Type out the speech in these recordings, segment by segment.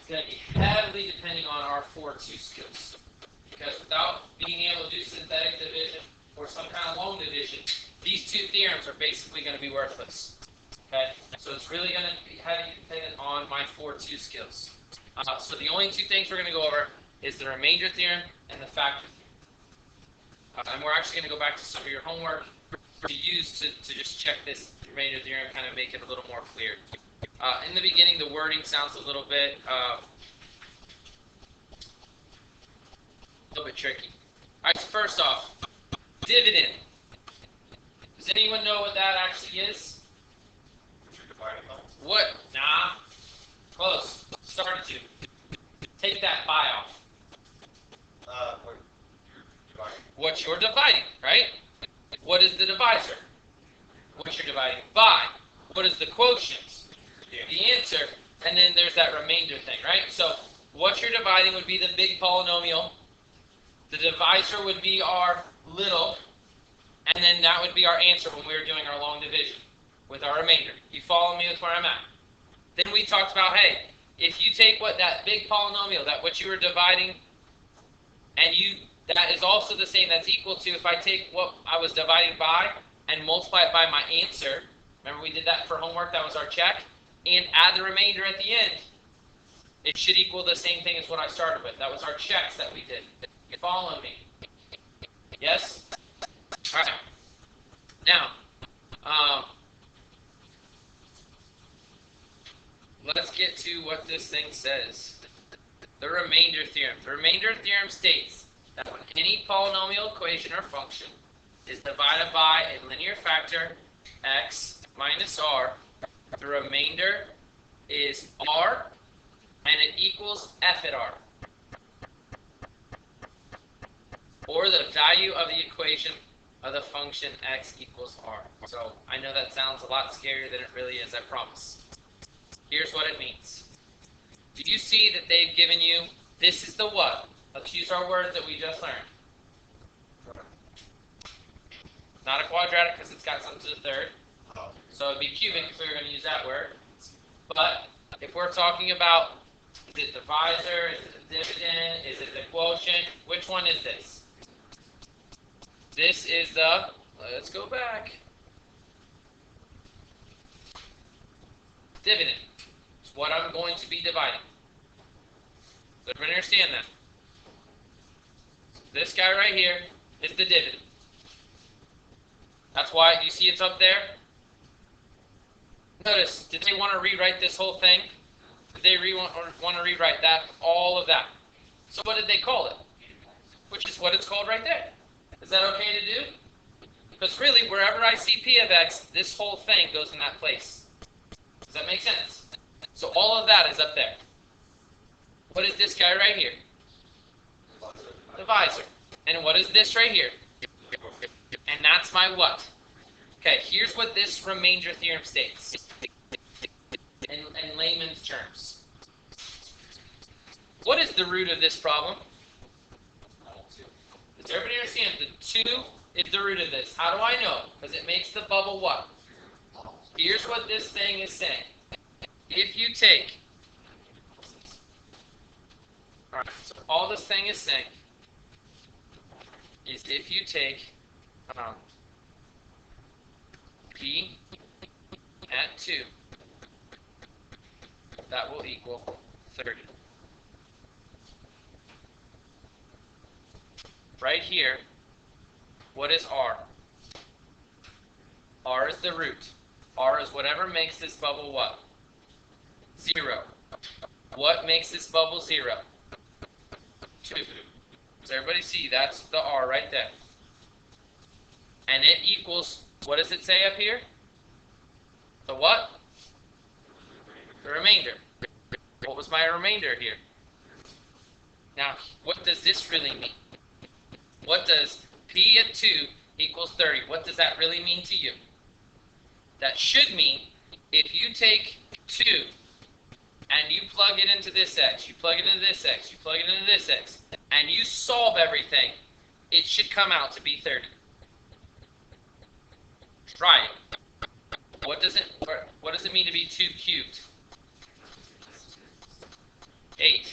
It's going to be heavily depending on our 4-2 skills. Because without being able to do synthetic division or some kind of long division, these two theorems are basically going to be worthless. Okay? So it's really going to be heavily dependent on my 4-2 skills. So the only two things we're going to go over is the remainder theorem and the factor theorem. And we're actually going to go back to some of your homework to use to just check this remainder theorem, kind of make it a little more clear. In the beginning, the wording sounds a little bit tricky. All right, so first off, dividend. Does anyone know what that actually is? What? Nah. Close. Started to. Take that by off. What you're dividing, right? What is the divisor? What you're dividing by. What is the quotient? The answer. And then there's that remainder thing, right? So what you're dividing would be the big polynomial. The divisor would be our little. And then that would be our answer when we were doing our long division with our remainder. You follow me with where I'm at? Then we talked about, hey, if you take that big polynomial, that what you were dividing, and that is also the same, that's equal to, if I take what I was dividing by and multiply it by my answer, remember we did that for homework, that was our check, and add the remainder at the end, it should equal the same thing as what I started with. That was our checks that we did. You follow me? Yes? All right. Now, let's get to what this thing says. The remainder theorem. The remainder theorem states that when any polynomial equation or function is divided by a linear factor x minus r, the remainder is r, and it equals f at r, or the value of the equation of the function x equals r. So I know that sounds a lot scarier than it really is, I promise. Here's what it means. Do you see that they've given you, this is the what? Let's use our words that we just learned. Not a quadratic because it's got something to the third. So it'd be cubic if we were going to use that word. But if we're talking about, is it divisor, is it the dividend, is it the quotient? Which one is this? This is the, let's go back. Dividend. It's what I'm going to be dividing. Does everybody understand that? This guy right here is the dividend. That's why you see it's up there. Notice, did they want to rewrite this whole thing? Did they want to rewrite that, all of that? So what did they call it? Which is what it's called right there. Is that okay to do? Because really, wherever I see p of x, this whole thing goes in that place. Does that make sense? So all of that is up there. What is this guy right here? Divisor. And what is this right here? And that's my what? Okay, here's what this remainder theorem states in layman's terms. What is the root of this problem? Does everybody understand? The 2 is the root of this. How do I know? Because it makes the bubble what? Here's what this thing is saying. If you take, alright, so all this thing is saying is if you take p at 2, that will equal 30. Right here, what is r? R is the root. R is whatever makes this bubble what? 0. What makes this bubble 0? 2. Does everybody see? That's the r right there. And it equals, what does it say up here? The what? The remainder. What was my remainder here? Now, what does this really mean? What does p at 2 equals 30? What does that really mean to you? That should mean if you take 2 and you plug it into this x, you plug it into this x, you plug it into this x, and you solve everything, it should come out to be 30. Try it. What does it mean to be 2 cubed? 8.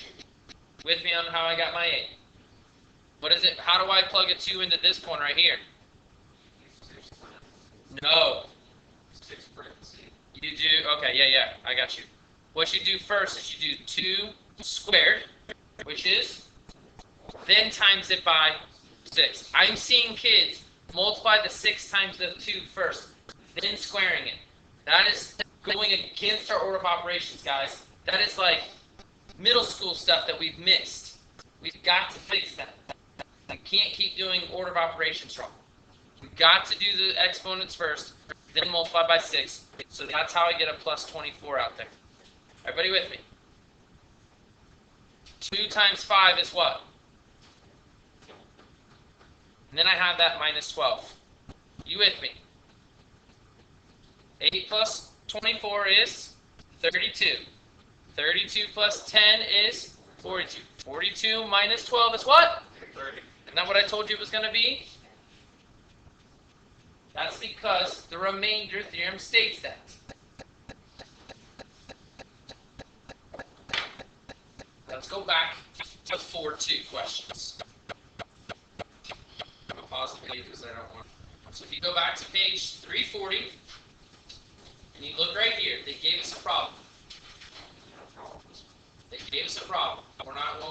With me on how I got my 8. What is it? How do I plug a 2 into this one right here? No. You do, okay, yeah, I got you. What you do first is you do 2 squared, which is, then times it by 6. I'm seeing kids multiply the 6 times the 2 first, then squaring it. That is going against our order of operations, guys. That is like middle school stuff that we've missed. We've got to fix that. We can't keep doing order of operations wrong. We've got to do the exponents first, then multiply by 6. So that's how I get a plus 24 out there. Everybody with me? 2 times 5 is what? And then I have that minus 12. You with me? 8 plus 24 is 32. 32 plus 10 is 42. 42 minus 12 is what? 30. Isn't that what I told you it was going to be? That's because the remainder theorem states that. Let's go back to 4-2 questions. I'm going to pause the page because I don't want. So if you go back to page 340, and you look right here, they gave us a problem. They gave us a problem.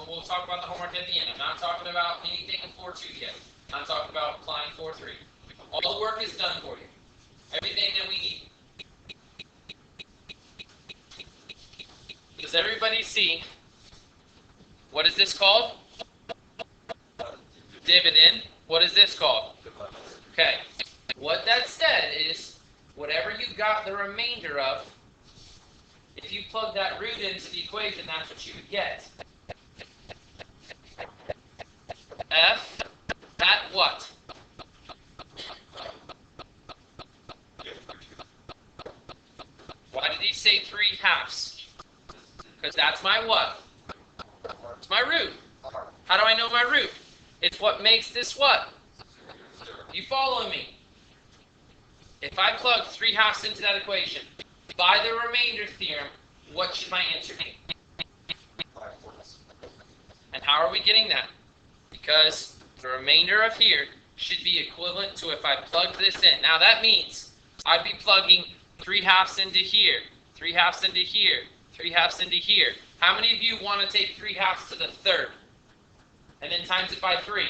We'll talk about the homework at the end. I'm not talking about anything in 4-2 yet. I'm talking about applying 4-3. All the work is done for you. Everything that we need. Does everybody see? What is this called? Dividend. What is this called? Okay. What that said is, whatever you got the remainder of, if you plug that root into the equation, that's what you would get. F at what? Why did he say 3/2? Because that's my what? It's my root. How do I know my root? It's what makes this what? You following me? If I plug 3/2 into that equation, by the remainder theorem, what should my answer be? And how are we getting that? Because the remainder of here should be equivalent to if I plug this in. Now that means I'd be plugging 3/2 into here, 3/2 into here, 3/2 into here. How many of you want to take 3/2 to the third and then times it by 3?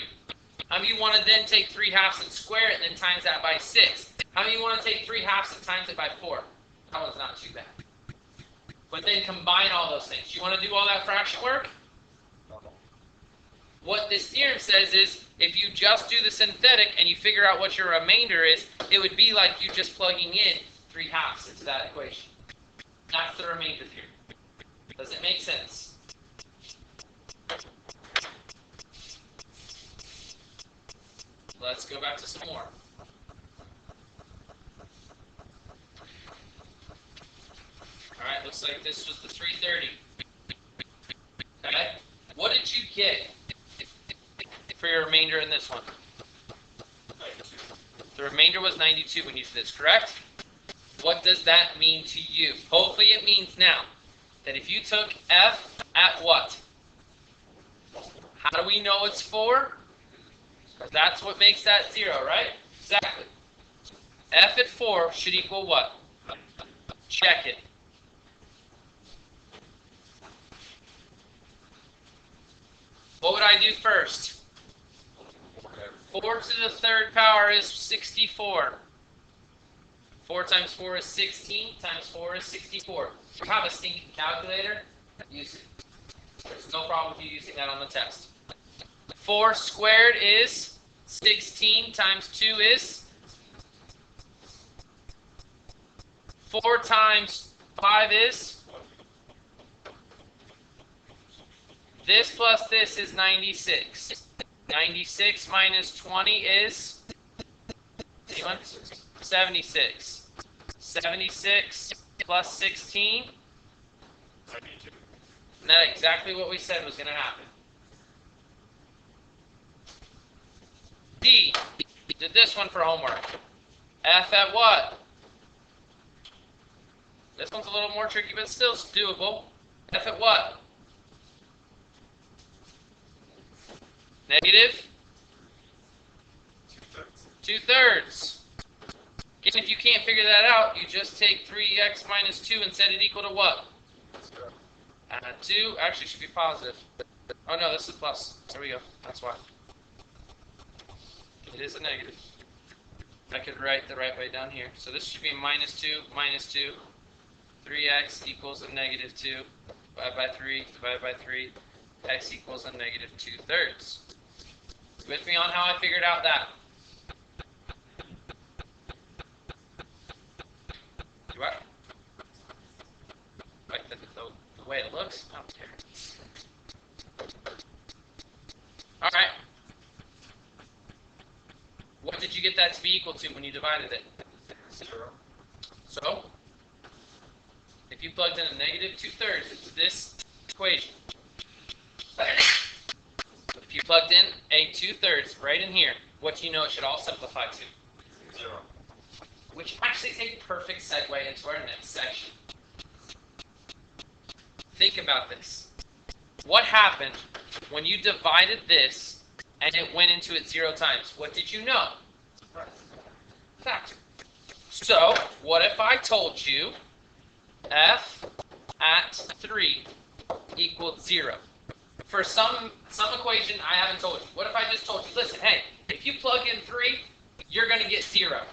How many of you want to then take 3/2 and square it and then times that by 6? How many of you want to take 3/2 and times it by 4? That one's not too bad. But then combine all those things. You want to do all that fraction work? What this theorem says is, if you just do the synthetic and you figure out what your remainder is, it would be like you just plugging in 3/2 into that equation. That's the remainder theorem. Does it make sense? Let's go back to some more. Alright, looks like this was the 330. Okay? What did you get for your remainder in this one? 92. The remainder was 92 when you did this, correct? What does that mean to you? Hopefully it means now that if you took f at what? How do we know it's 4? Because that's what makes that 0, right? Exactly. F at 4 should equal what? Check it. What would I do first? 4 to the third power is 64. 4 times 4 is 16, times 4 is 64. If you have a stinking calculator, use it. There's no problem with you using that on the test. 4 squared is 16, times 2 is 4 times 5 is, this plus this is 96. 96 minus 20 is, anyone? 76. 76 plus 16. Isn't that exactly what we said was going to happen? D. Did this one for homework. F at what? This one's a little more tricky, but still doable. F at what? Negative 2/3. 2/3. Again, if you can't figure that out, you just take 3x minus 2 and set it equal to what? 0. 2 actually should be positive. Oh no, this is plus. There we go. That's why. It is a negative. I could write the right way down here. So this should be minus 2, minus 2. 3x equals a negative 2. Divided by 3, divided by 3. X equals a negative 2/3. With me on how I figured out that? Do I? Like the way it looks? I don't care. Alright. What did you get that to be equal to when you divided it? 0. So, if you plugged in a negative 2/3 into this equation, if you plugged in a 2/3 right in here, what do you know it should all simplify to? 0. Which actually is a perfect segue into our next section. Think about this. What happened when you divided this and it went into it 0 times? What did you know? Factor. So, what if I told you f at 3 equals 0? For some equation I haven't told you. What if I just told you, listen, hey, if you plug in 3, you're going to get 0.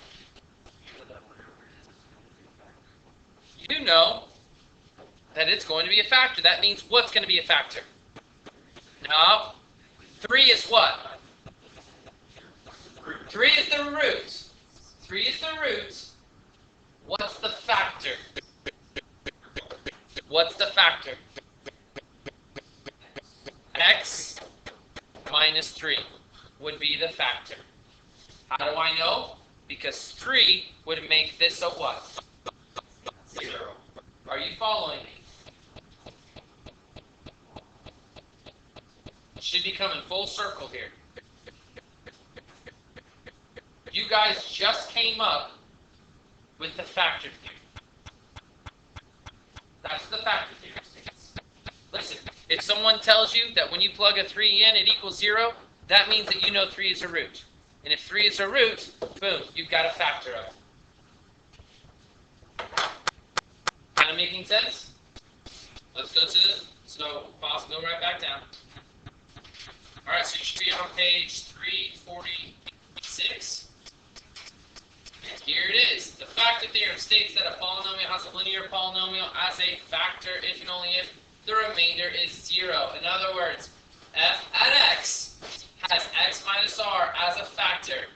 You know that it's going to be a factor. That means what's going to be a factor? No. 3 is what? 3 is the root. 3 is the root. What's the factor? What's the factor? X minus 3 would be the factor. How do I know? Because 3 would make this a what? 0. Are you following me? It should be coming full circle here. You guys just came up with the factor theorem. That's the factor theorem. Listen, if someone tells you that when you plug a 3 in, it equals 0, that means that you know 3 is a root. And if 3 is a root, boom, you've got a factor of it. Kind of making sense? Let's go to, so pause, go right back down. All right, so you should be on page 346. Here it is. The factor theorem states that a polynomial has a linear polynomial as a factor if and only if the remainder is 0. In other words, f at x has x minus r as a factor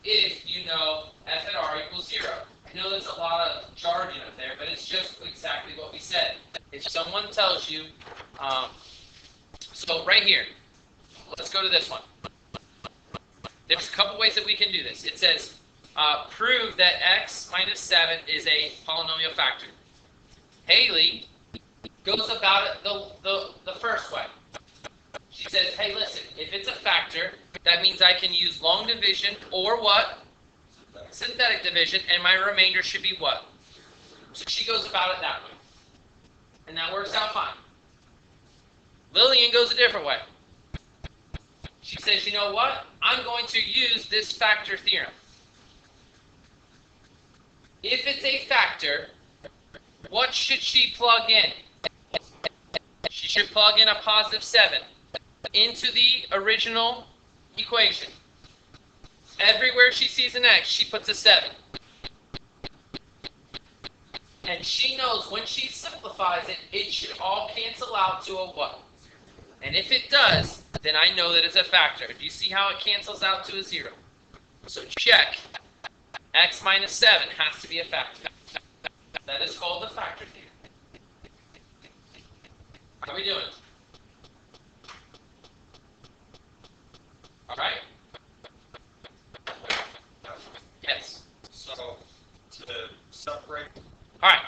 if you know f at r equals 0. I know there's a lot of jargon up there, but it's just exactly what we said. If someone tells you, so right here, let's go to this one. There's a couple ways that we can do this. It says, prove that x minus 7 is a polynomial factor. Haley goes about it the first way. She says, hey, listen, if it's a factor, that means I can use long division or what? Synthetic division, and my remainder should be what? So she goes about it that way. And that works out fine. Lillian goes a different way. She says, you know what? I'm going to use this factor theorem. If it's a factor, what should she plug in? She should plug in a positive 7 into the original equation. Everywhere she sees an x, she puts a 7. And she knows when she simplifies it, it should all cancel out to a what? And if it does, then I know that it's a factor. Do you see how it cancels out to a 0? So check. X minus 7 has to be a factor. That is called the factor theorem. How are we doing? All right? Yes. So, to separate. All right.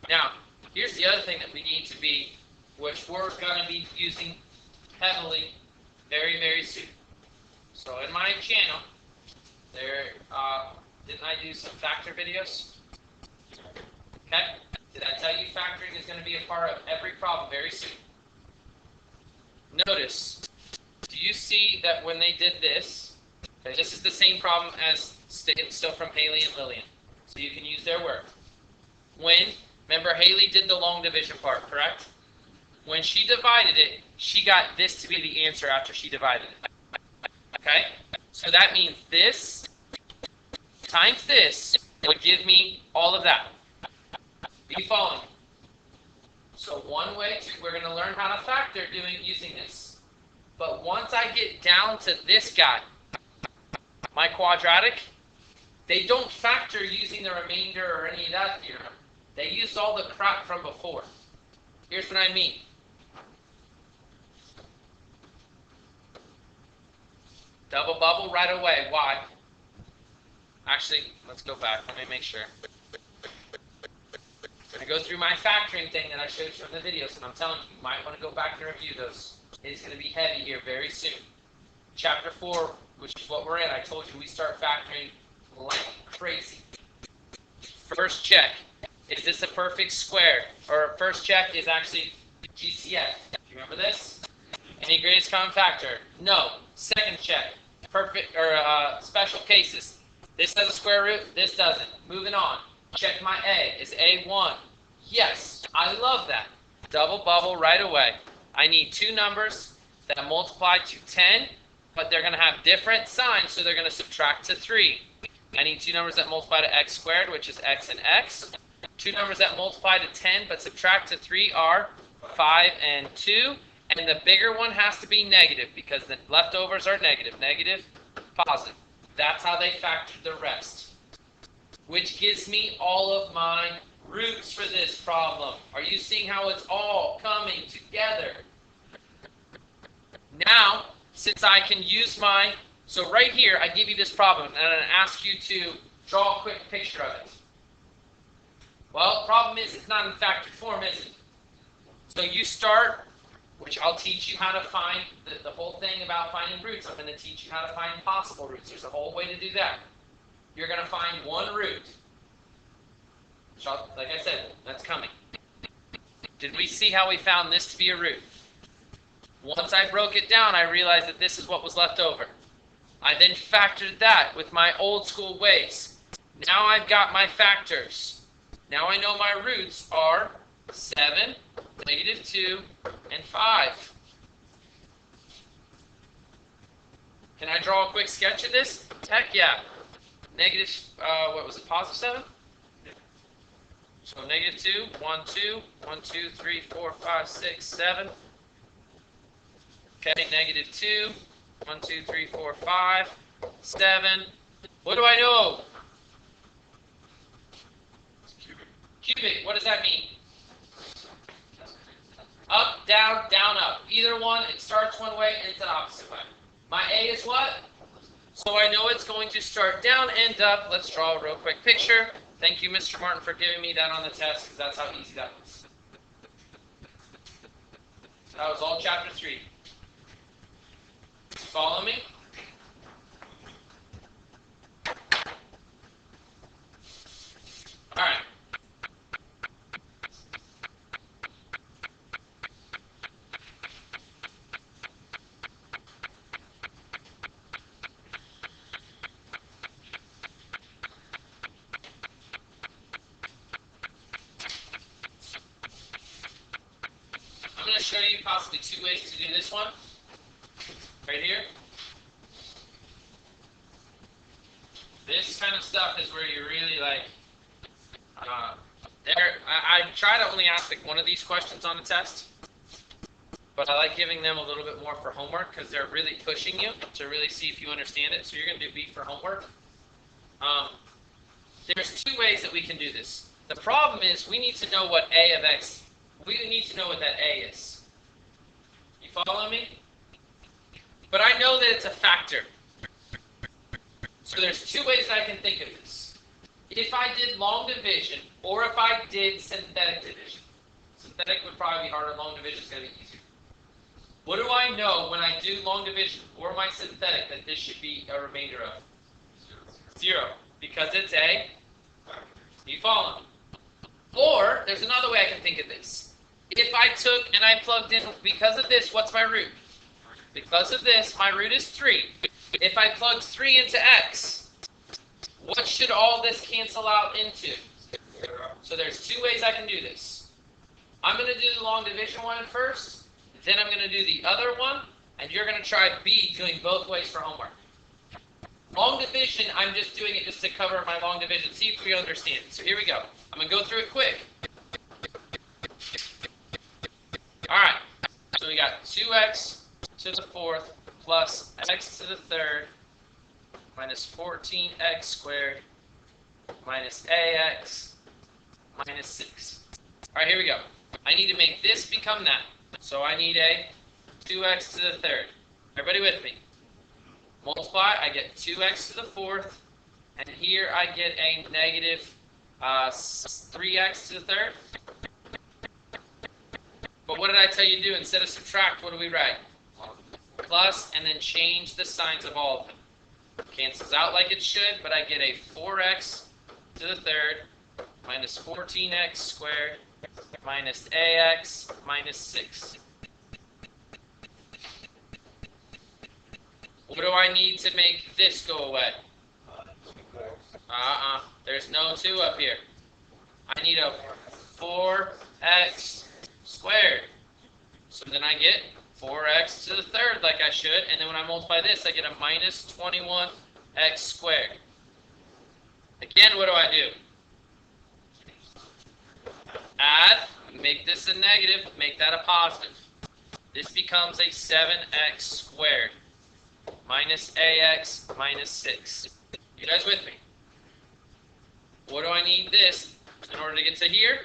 Now, here's the other thing that we need to be, which we're going to be using heavily very, very soon. So in my channel, there Didn't I do some factor videos? Okay. Did I tell you factoring is going to be a part of every problem very soon? Notice, do you see that when they did this, okay, this is the same problem as still from Haley and Lillian, so you can use their work. Remember Haley did the long division part, correct? When she divided it, she got this to be the answer after she divided it. Okay? So that means this times this would give me all of that. Are you following me? So one way we're going to learn how to factor using this. But once I get down to this guy, my quadratic, they don't factor using the remainder or any of that theorem. They used all the crap from before. Here's what I mean. Double bubble right away. Why? Actually, let's go back. Let me make sure. I go through my factoring thing that I showed you from the videos, and I'm telling you, you might want to go back and review those. It's going to be heavy here very soon. Chapter 4, which is what we're in, I told you we start factoring like crazy. First check, is this a perfect square? Or first check is actually GCF. Do you remember this? Any greatest common factor? No. Second check, perfect or special cases. This has a square root, this doesn't. Moving on. Check my A. Is A 1? Yes. I love that. Double bubble right away. I need two numbers that multiply to 10, but they're going to have different signs, so they're going to subtract to 3. I need two numbers that multiply to x squared, which is x and x. Two numbers that multiply to 10, but subtract to 3 are 5 and 2. And the bigger one has to be negative, because the leftovers are negative. Negative, positive. That's how they factored the rest. Which gives me all of my roots for this problem. Are you seeing how it's all coming together? Now, since I can use so right here, I give you this problem, and I'm going to ask you to draw a quick picture of it. Well, the problem is it's not in factored form, is it? So you start, which I'll teach you how to find the whole thing about finding roots. I'm going to teach you how to find possible roots. There's a whole way to do that. You're going to find one root. Which like I said, that's coming. Did we see how we found this to be a root? Once I broke it down, I realized that this is what was left over. I then factored that with my old school ways. Now I've got my factors. Now I know my roots are 7, -2, and 5. Can I draw a quick sketch of this? Heck yeah. What was it, positive 7? So -2, 1, 2, 1, 2, 3, 4, 5, 6, 7. Okay, -2, 1, 2, 3, 4, 5, 7. What do I know? Cubic, what does that mean? Up, down, down, up. Either one, it starts one way and it's the opposite way. My A is what? So I know it's going to start down, end up. Let's draw a real quick picture. Thank you, Mr. Martin, for giving me that on the test, because that's how easy that was. That was all chapter 3. Follow me? All right. I'm going to show you possibly 2 ways to do this one. Right here. This kind of stuff is where you really I try to only ask like one of these questions on the test, but I like giving them a little bit more for homework because they're really pushing you to really see if you understand it. So you're going to do B for homework. There's 2 ways that we can do this. The problem is we need to know what A of X, we need to know what that A is. You follow me? But I know that it's a factor. So there's 2 ways I can think of this. If I did long division, or if I did synthetic division. Synthetic would probably be harder, long division is going to be easier. What do I know when I do long division, or my synthetic, that this should be a remainder of? 0. Because it's a, you follow me? Or, there's another way I can think of this. If I took and I plugged in, because of this, what's my root? Because of this, my root is 3. If I plug 3 into x, what should all this cancel out into? So there's 2 ways I can do this. I'm going to do the long division one first, then I'm going to do the other one, and you're going to try B, doing both ways for homework. Long division, I'm just doing it just to cover my long division. See if we understand. So here we go. I'm going to go through it quick. All right. So we got 2x to the 4th plus x to the 3rd minus 14x squared minus ax minus 6. All right, here we go. I need to make this become that. So I need a 2x to the 3rd. Everybody with me? Multiply, I get 2x to the 4th, and here I get a negative 3x to the 3rd. But what did I tell you to do? Instead of subtract, what do we write? Plus, and then change the signs of all of them. Cancels out like it should, but I get a 4x to the 3rd minus 14x squared minus ax minus 6. What do I need to make this go away? There's no 2 up here. I need a 4x squared. So then I get 4x to the 3rd like I should, and then when I multiply this, I get a minus 21x squared. Again, what do I do? Add, make this a negative, make that a positive. This becomes a 7x squared minus ax minus 6. You guys with me? What do I need this in order to get to here?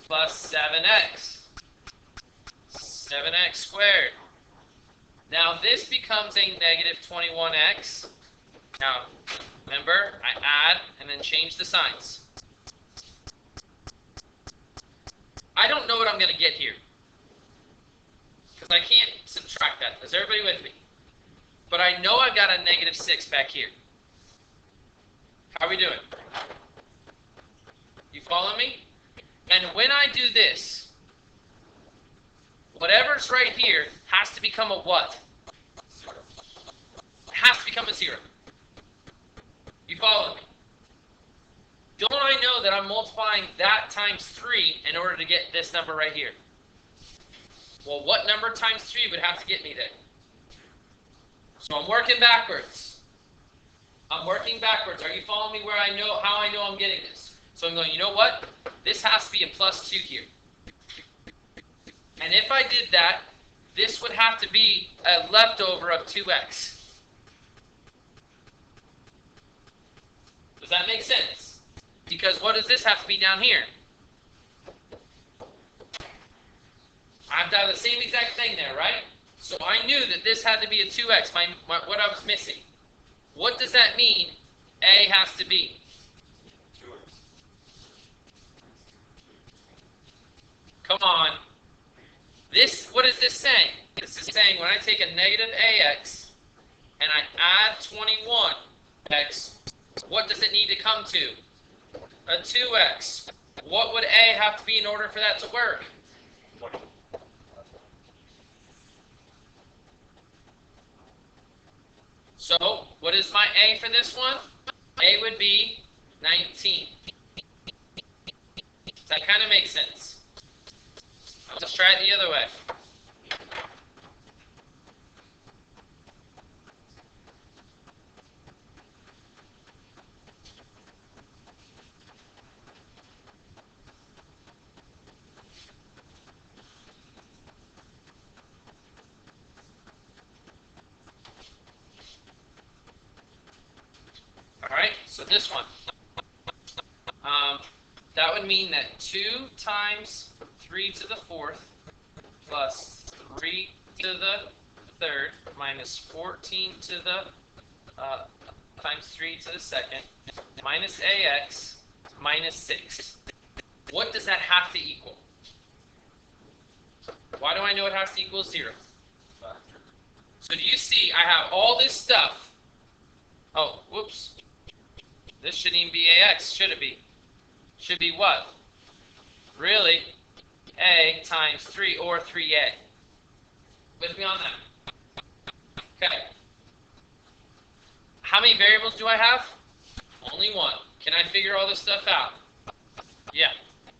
Plus 7x. 7x squared. Now this becomes a negative 21x. Now, remember, I add and then change the signs. I don't know what I'm going to get here, because I can't subtract that. Is everybody with me? But I know I've got a negative 6 back here. How are we doing? You follow me? And when I do this, whatever's right here has to become a what? It has to become a 0. You follow me? Don't I know that I'm multiplying that times 3 in order to get this number right here? Well, what number times 3 would have to get me there? So I'm working backwards. I'm working backwards. Are you following me where I know how I know I'm getting this? So I'm going, you know what? This has to be a plus 2 here. And if I did that, this would have to be a leftover of 2x. Does that make sense? Because what does this have to be down here? I've done the same exact thing there, right? So I knew that this had to be a 2x, what I was missing. What does that mean A has to be? 2x. Come on. This, what is this saying? This is saying when I take a negative ax and I add 21x, what does it need to come to? A 2x. What would A have to be in order for that to work? 20. So, what is my A for this one? A would be 19. Does that kind of make sense? Let's try it the other way. Alright, so this one. That would mean that 2 times 3 to the 4th plus 3 to the 3rd minus 14 to the times 3 to the 2nd minus ax minus 6. What does that have to equal? Why do I know it has to equal 0? So do you see I have all this stuff. Oh, whoops. This shouldn't even be ax, should it be? Should be what? Really, a times 3 or 3a. With me on that? Okay. How many variables do I have? Only one. Can I figure all this stuff out? Yeah.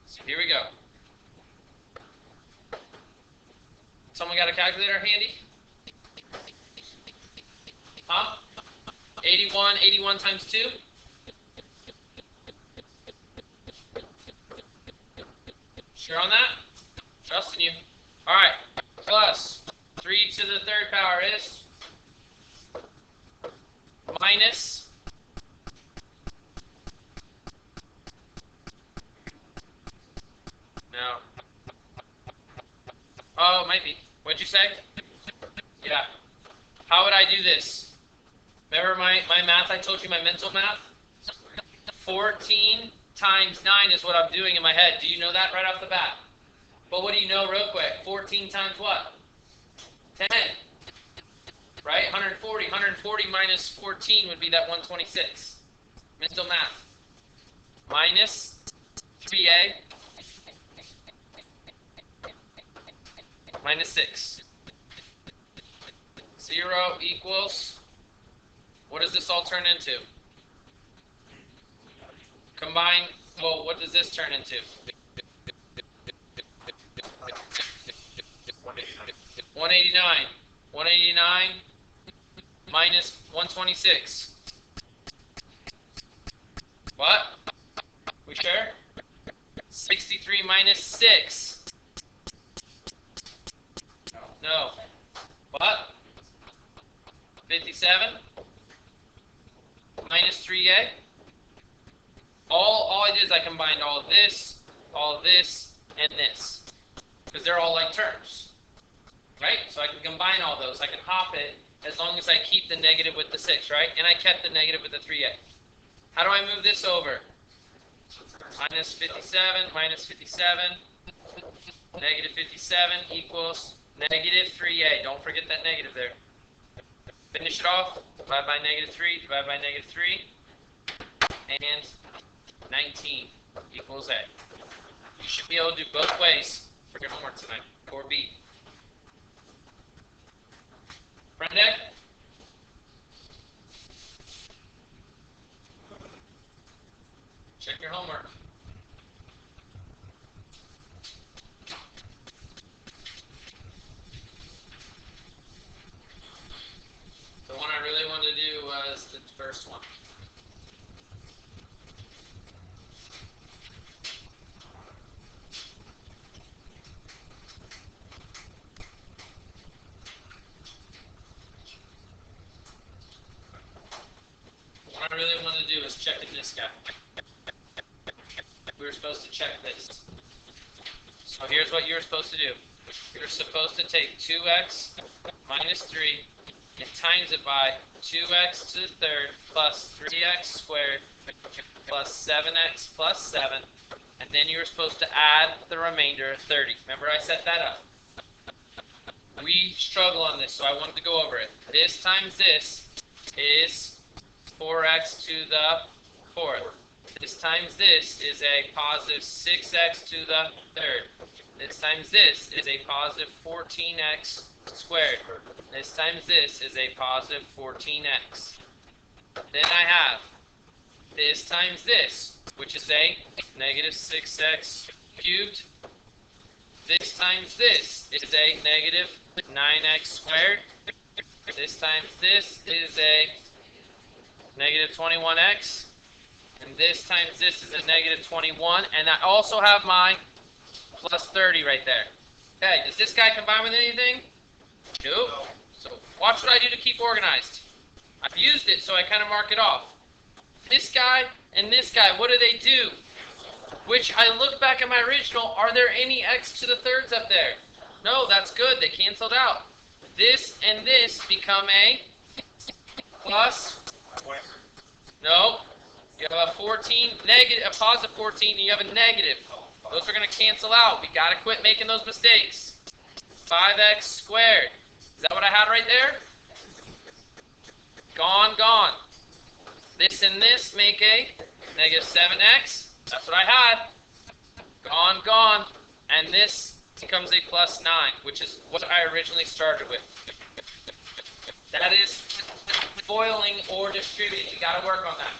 So here we go. Someone got a calculator handy? Huh? 81 times 2? Sure on that? Trusting you. All right. Plus 3 to the third power is minus no. Oh, it might be. What'd you say? Yeah. How would I do this? Remember my math I told you, my mental math? 14 times 9 is what I'm doing in my head. Do you know that right off the bat? But what do you know real quick? 14 times what? 10. Right? 140. 140 minus 14 would be that 126. Mental math. Minus 3a minus 6. 0 equals, what does this all turn into? Combine, well, what does this turn into? 189. 189 minus 126. What? We sure? 63 minus 6. No. What? 57 minus 3a. All I did is I combined all this, and this. Because they're all like terms. Right? So I can combine all those. I can hop it as long as I keep the negative with the 6, right? And I kept the negative with the 3a. How do I move this over? Minus 57, negative 57 equals negative 3a. Don't forget that negative there. Finish it off. Divide by negative 3, divide by negative 3. And 19 equals a. You should be able to do both ways for your homework tonight, or B. Friend deck? Check your homework. The one I really wanted to do was the first one. What I really want to do is checking this guy. We were supposed to check this. So here's what you're supposed to do. You're supposed to take 2x minus 3 and times it by 2x to the third plus 3x squared plus 7x plus 7. And then you're supposed to add the remainder of 30. Remember I set that up. We struggle on this, so I wanted to go over it. This times this is 4x to the fourth. This times this is a positive 6x to the third. This times this is a positive 14x squared. This times this is a positive 14x. Then I have this times this, which is a negative 6x cubed. This times this is a negative 9x squared. This times this is a negative 21x. And this times this is a negative 21. And I also have my plus 30 right there. Okay, does this guy combine with anything? Nope. So watch what I do to keep organized. I've used it, so I kind of mark it off. This guy and this guy, what do they do? Which I look back at my original, are there any x to the thirds up there? No, that's good, they canceled out. This and this become a plus, no, you have a 14, negative, a positive 14, and you have a negative. Those are going to cancel out. We got to quit making those mistakes. 5x squared. Is that what I had right there? Gone, gone. This and this make a negative 7x. That's what I had. Gone, gone. And this becomes a plus 9, which is what I originally started with. That is foiling or distributing. You got to work on that.